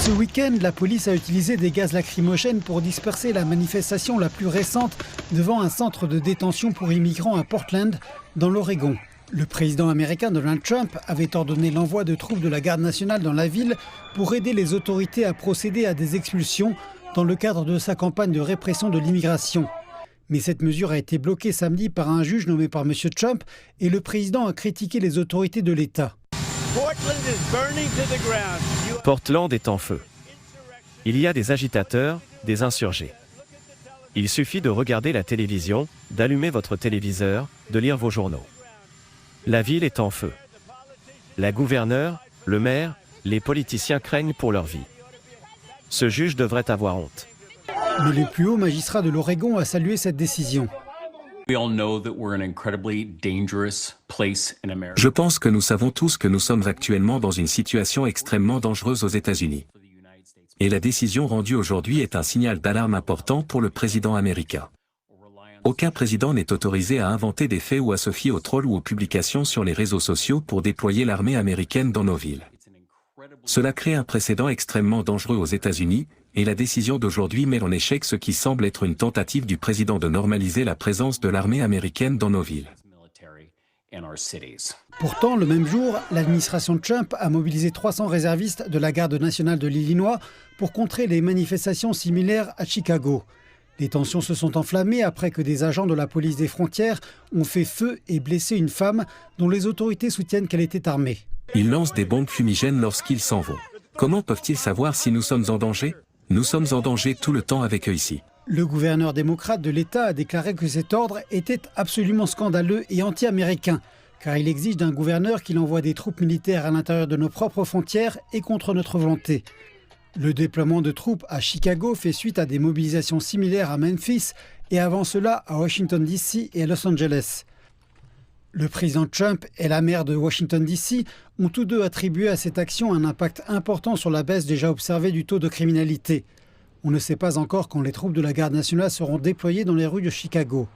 Ce week-end, la police a utilisé des gaz lacrymogènes pour disperser la manifestation la plus récente devant un centre de détention pour immigrants à Portland, dans l'Oregon. Le président américain Donald Trump avait ordonné l'envoi de troupes de la garde nationale dans la ville pour aider les autorités à procéder à des expulsions dans le cadre de sa campagne de répression de l'immigration. Mais cette mesure a été bloquée samedi par un juge nommé par M. Trump et le président a critiqué les autorités de l'État. Portland est en feu. Il y a des agitateurs, des insurgés. Il suffit de regarder la télévision, d'allumer votre téléviseur, de lire vos journaux. La ville est en feu. La gouverneure, le maire, les politiciens craignent pour leur vie. Ce juge devrait avoir honte. Mais le plus haut magistrat de l'Oregon a salué cette décision. Je pense que nous savons tous que nous sommes actuellement dans une situation extrêmement dangereuse aux États-Unis. Et la décision rendue aujourd'hui est un signal d'alarme important pour le président américain. Aucun président n'est autorisé à inventer des faits ou à se fier aux trolls ou aux publications sur les réseaux sociaux pour déployer l'armée américaine dans nos villes. Cela crée un précédent extrêmement dangereux aux États-Unis, et la décision d'aujourd'hui met en échec ce qui semble être une tentative du président de normaliser la présence de l'armée américaine dans nos villes. Pourtant, le même jour, l'administration Trump a mobilisé 300 réservistes de la garde nationale de l'Illinois pour contrer les manifestations similaires à Chicago. Les tensions se sont enflammées après que des agents de la police des frontières ont fait feu et blessé une femme dont les autorités soutiennent qu'elle était armée. Ils lancent des bombes fumigènes lorsqu'ils s'en vont. Comment peuvent-ils savoir si nous sommes en danger ? Nous sommes en danger tout le temps avec eux ici. Le gouverneur démocrate de l'État a déclaré que cet ordre était absolument scandaleux et anti-américain, car il exige d'un gouverneur qu'il envoie des troupes militaires à l'intérieur de nos propres frontières et contre notre volonté. Le déploiement de troupes à Chicago fait suite à des mobilisations similaires à Memphis et avant cela à Washington DC et à Los Angeles. Le président Trump et la maire de Washington DC ont tous deux attribué à cette action un impact important sur la baisse déjà observée du taux de criminalité. On ne sait pas encore quand les troupes de la garde nationale seront déployées dans les rues de Chicago.